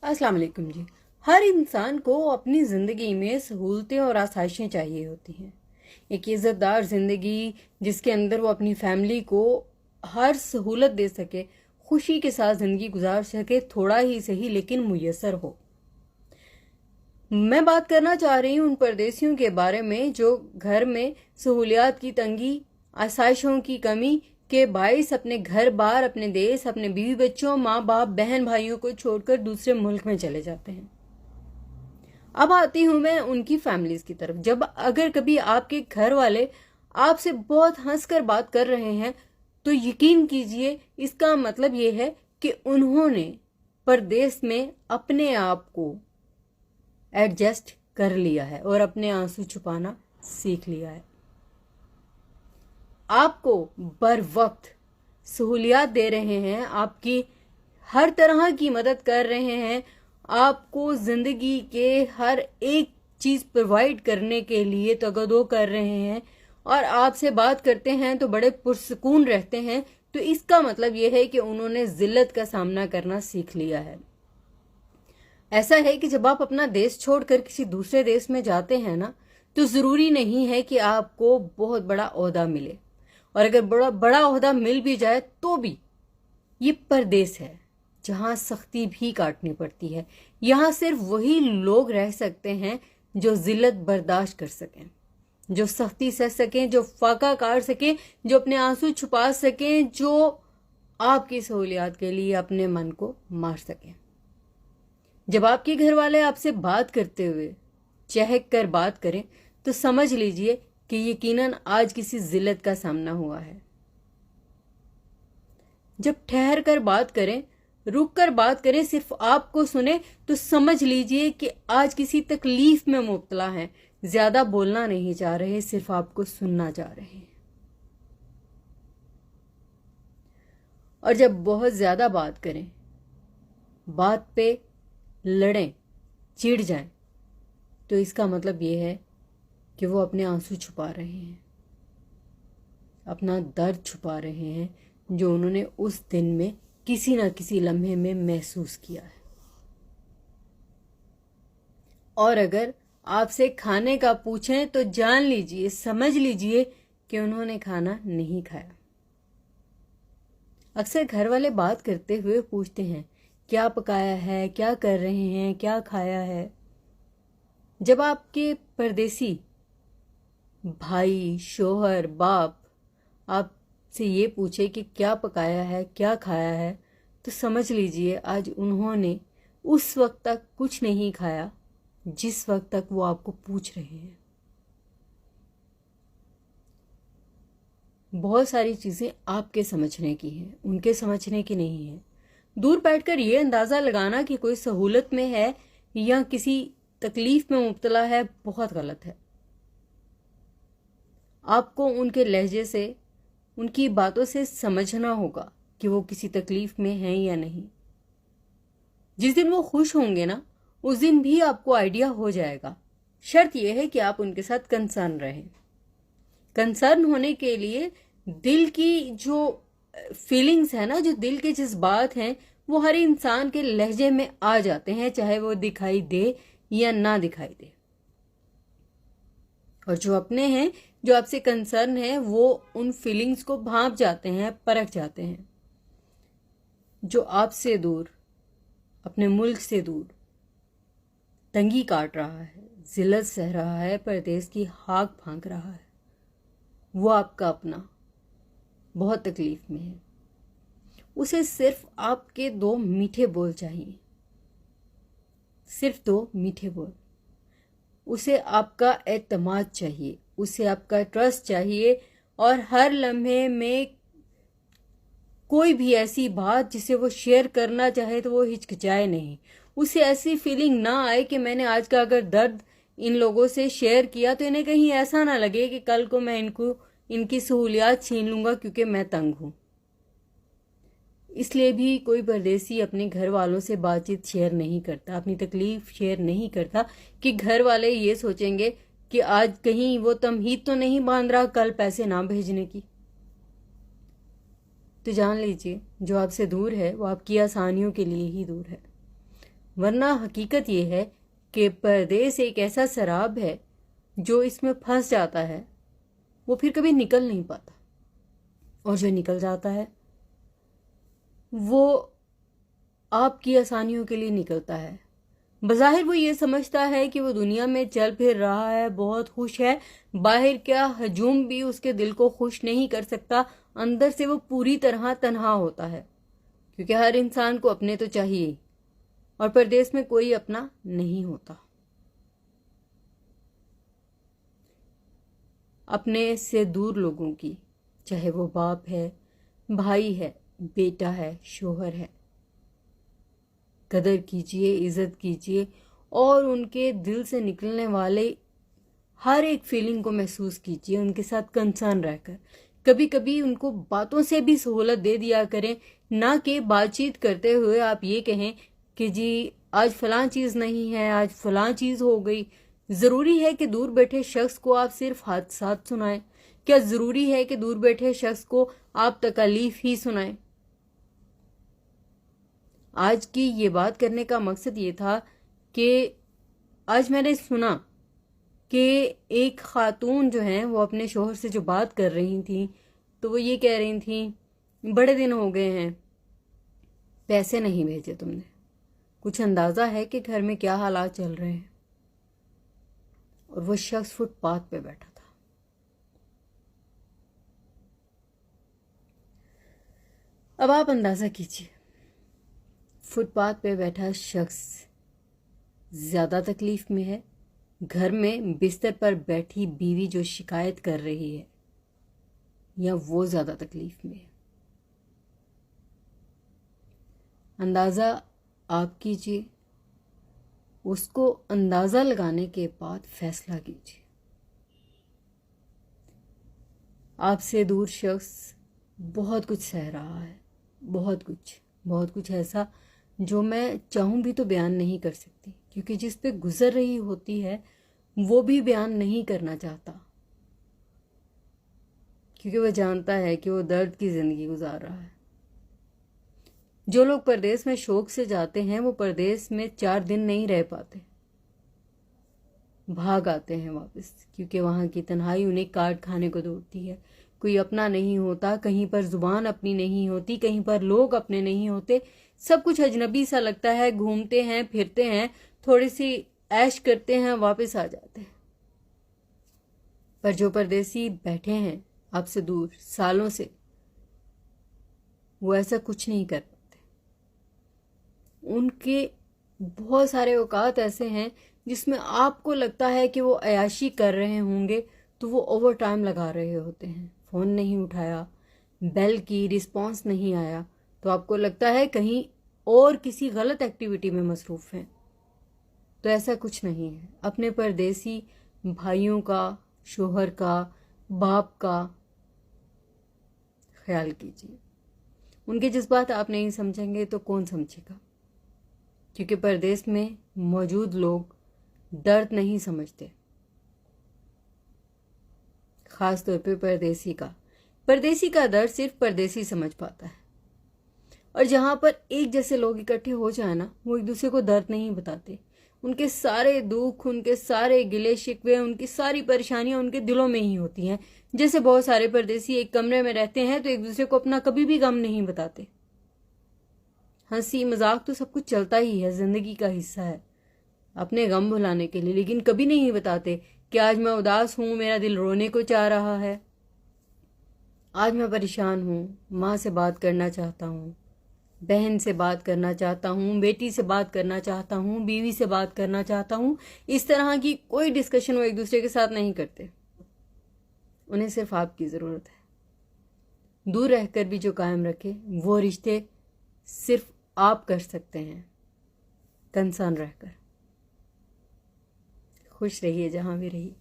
अस्सलाम वालेकुम जी। हर इंसान को अपनी ज़िंदगी में सहूलतें और आसाइशें चाहिए होती हैं। एक इज़्ज़तदार ज़िंदगी जिसके अंदर वो अपनी फैमिली को हर सहूलत दे सके, खुशी के साथ ज़िंदगी गुजार सके, थोड़ा ही सही लेकिन मुयस्सर हो। मैं बात करना चाह रही हूँ उन परदेसियों के बारे में जो घर में सहूलियात की तंगी, आसाइशों की कमी के बाइस अपने घर बार, अपने देश, अपने बीवी बच्चों, माँ बाप, बहन भाइयों को छोड़कर दूसरे मुल्क में चले जाते हैं। अब आती हूं मैं उनकी फैमिलीज की तरफ। जब अगर कभी आपके घर वाले आपसे बहुत हंसकर बात कर रहे हैं तो यकीन कीजिए इसका मतलब ये है कि उन्होंने परदेश में अपने आप को एडजस्ट कर लिया है और अपने आंसू छुपाना सीख लिया है। आपको बर वक्त सहूलियात दे रहे हैं, आपकी हर तरह की मदद कर रहे हैं, आपको जिंदगी के हर एक चीज प्रोवाइड करने के लिए तगदो कर रहे हैं और आपसे बात करते हैं तो बड़े पुरसकून रहते हैं। तो इसका मतलब यह है कि उन्होंने जिल्लत का सामना करना सीख लिया है। ऐसा है कि जब आप अपना देश छोड़कर किसी दूसरे देश में जाते हैं ना, तो जरूरी नहीं है कि आपको बहुत बड़ा ओहदा मिले, और अगर बड़ा बड़ा ओहदा मिल भी जाए तो भी ये परदेश है जहां सख्ती भी काटनी पड़ती है। यहाँ सिर्फ वही लोग रह सकते हैं जो जिल्लत बर्दाश्त कर सकें, जो सख्ती सह सकें, जो फाका काट सकें, जो अपने आंसू छुपा सकें, जो आपकी सहूलियात के लिए अपने मन को मार सकें। जब आपके घर वाले आपसे बात करते हुए चहक कर बात करें तो समझ लीजिए कि यकीनन आज किसी जिल्लत का सामना हुआ है। जब ठहर कर बात करें, रुक कर बात करें, सिर्फ आपको सुने, तो समझ लीजिए कि आज किसी तकलीफ में मुब्तला हैं। ज्यादा बोलना नहीं चाह रहे, सिर्फ आपको सुनना चाह रहे हैं। और जब बहुत ज्यादा बात करें, बात पे लड़ें, चिढ़ जाएं, तो इसका मतलब यह है कि वो अपने आंसू छुपा रहे हैं, अपना दर्द छुपा रहे हैं जो उन्होंने उस दिन में किसी न किसी लम्हे में महसूस किया है। और अगर आपसे खाने का पूछें तो जान लीजिए, समझ लीजिए कि उन्होंने खाना नहीं खाया। अक्सर घर वाले बात करते हुए पूछते हैं क्या पकाया है, क्या कर रहे हैं, क्या खाया है। जब आपके परदेसी भाई, शोहर, बाप आपसे ये पूछे कि क्या पकाया है, क्या खाया है, तो समझ लीजिए आज उन्होंने उस वक्त तक कुछ नहीं खाया जिस वक्त तक वो आपको पूछ रहे हैं। बहुत सारी चीजें आपके समझने की हैं, उनके समझने की नहीं है। दूर बैठकर ये अंदाजा लगाना कि कोई सहूलत में है या किसी तकलीफ में मुब्तला है बहुत गलत है। आपको उनके लहजे से, उनकी बातों से समझना होगा कि वो किसी तकलीफ में हैं या नहीं। जिस दिन वो खुश होंगे ना, उस दिन भी आपको आइडिया हो जाएगा। शर्त यह है कि आप उनके साथ कंसर्न रहें। कंसर्न होने के लिए दिल की जो फीलिंग्स है ना, जो दिल के जज्बात हैं, वो हर इंसान के लहजे में आ जाते हैं, चाहे वो दिखाई दे या ना दिखाई दे। और जो अपने हैं, जो आपसे कंसर्न है, वो उन फीलिंग्स को भांप जाते हैं, परख जाते हैं। जो आपसे दूर, अपने मुल्क से दूर तंगी काट रहा है, जिल्लत सह रहा है, परदेश की हाँक फांक रहा है, वो आपका अपना बहुत तकलीफ में है। उसे सिर्फ आपके 2 मीठे बोल चाहिए, सिर्फ 2 मीठे बोल। उसे आपका एतमाद चाहिए, उसे आपका ट्रस्ट चाहिए, और हर लम्हे में कोई भी ऐसी बात जिसे वो शेयर करना चाहे तो वो हिचकिचाए नहीं। उसे ऐसी फीलिंग ना आए कि मैंने आज का अगर दर्द इन लोगों से शेयर किया तो इन्हें कहीं ऐसा ना लगे कि कल को मैं इनकी सहूलियात छीन लूंगा क्योंकि मैं तंग हूं। इसलिए भी कोई परदेसी अपने घर वालों से बातचीत शेयर नहीं करता, अपनी तकलीफ शेयर नहीं करता कि घर वाले ये सोचेंगे कि आज कहीं वो तमहीद तो नहीं बांध रहा कल पैसे ना भेजने की। तो जान लीजिए जो आपसे दूर है वो आपकी आसानियों के लिए ही दूर है। वरना हकीकत ये है कि परदेश एक ऐसा शराब है जो इसमें फंस जाता है वो फिर कभी निकल नहीं पाता, और जो निकल जाता है वो आपकी आसानियों के लिए निकलता है। बज़ाहिर वो ये समझता है कि वो दुनिया में चल फिर रहा है, बहुत खुश है, बाहर क्या हजूम भी उसके दिल को खुश नहीं कर सकता, अंदर से वो पूरी तरह तन्हा होता है, क्योंकि हर इंसान को अपने तो चाहिए और परदेश में कोई अपना नहीं होता। अपने से दूर लोगों की, चाहे वो बाप है, भाई है, बेटा है, शोहर है, कदर कीजिए, इज्जत कीजिए और उनके दिल से निकलने वाले हर एक फीलिंग को महसूस कीजिए, उनके साथ कंसर्न रहकर। कभी कभी उनको बातों से भी सहूलत दे दिया करें, ना कि बातचीत करते हुए आप ये कहें कि जी आज फलां चीज़ नहीं है, आज फलां चीज़ हो गई। ज़रूरी है कि दूर बैठे शख्स को आप सिर्फ हादसात सुनाएं? क्या ज़रूरी है कि दूर बैठे शख्स को आप तकलीफ ही सुनाएं? आज की ये बात करने का मकसद ये था कि आज मैंने सुना कि एक खातून जो है वो अपने शोहर से जो बात कर रही थी, तो वो ये कह रही थी बड़े दिन हो गए हैं पैसे नहीं भेजे तुमने, कुछ अंदाज़ा है कि घर में क्या हालात चल रहे हैं। और वो शख्स फुटपाथ पे बैठा था। अब आप अंदाज़ा कीजिए, फुटपाथ पे बैठा शख्स ज़्यादा तकलीफ में है, घर में बिस्तर पर बैठी बीवी जो शिकायत कर रही है, या वो ज़्यादा तकलीफ में है? अंदाज़ा आप कीजिए, उसको अंदाज़ा लगाने के बाद फैसला कीजिए। आपसे दूर शख्स बहुत कुछ सह रहा है, बहुत कुछ ऐसा जो मैं चाहूँ भी तो बयान नहीं कर सकती, क्योंकि जिस पे गुजर रही होती है वो भी बयान नहीं करना चाहता, क्योंकि वह जानता है कि वो दर्द की ज़िंदगी गुजार रहा है। जो लोग परदेश में शौक से जाते हैं वो परदेश में 4 दिन नहीं रह पाते, भाग आते हैं वापस, क्योंकि वहाँ की तन्हाई उन्हें काट खाने को दौड़ती है। कोई अपना नहीं होता, कहीं पर जुबान अपनी नहीं होती, कहीं पर लोग अपने नहीं होते, सब कुछ अजनबी सा लगता है। घूमते हैं, फिरते हैं, थोड़ी सी ऐश करते हैं, वापस आ जाते हैं। पर जो परदेसी बैठे हैं आपसे दूर सालों से, वो ऐसा कुछ नहीं कर पाते। उनके बहुत सारे औकात ऐसे हैं जिसमें आपको लगता है कि वो अयाशी कर रहे होंगे, तो वो ओवर टाइम लगा रहे होते हैं। फ़ोन नहीं उठाया, बेल की रिस्पॉन्स नहीं आया, तो आपको लगता है कहीं और किसी गलत एक्टिविटी में मसरूफ़ हैं। तो ऐसा कुछ नहीं है। अपने परदेसी भाइयों का, शोहर का, बाप का ख्याल कीजिए। उनके जज्बात आप नहीं समझेंगे तो कौन समझेगा? क्योंकि परदेश में मौजूद लोग दर्द नहीं समझते, खास तौर पे परदेसी का दर्द सिर्फ परदेसी समझ पाता है। और जहां पर एक जैसे लोग इकट्ठे हो जाए ना, वो एक दूसरे को दर्द नहीं बताते। उनके सारे दुख, उनके सारे गिले शिकवे, उनकी सारी परेशानियां उनके दिलों में ही होती हैं। जैसे बहुत सारे परदेसी एक कमरे में रहते हैं तो एक दूसरे को अपना कभी भी गम नहीं बताते। हंसी मजाक तो सब कुछ चलता ही है, जिंदगी का हिस्सा है, अपने गम भुलाने के लिए, लेकिन कभी नहीं बताते कि आज मैं उदास हूं, मेरा दिल रोने को चाह रहा है, आज मैं परेशान हूँ, माँ से बात करना चाहता हूँ, बहन से बात करना चाहता हूँ, बेटी से बात करना चाहता हूँ, बीवी से बात करना चाहता हूँ। इस तरह की कोई डिस्कशन वो एक दूसरे के साथ नहीं करते। उन्हें सिर्फ आपकी ज़रूरत है। दूर रहकर भी जो कायम रखे वो रिश्ते सिर्फ आप कर सकते हैं, कंसर्न रहकर। खुश रहिए जहाँ भी रहिए।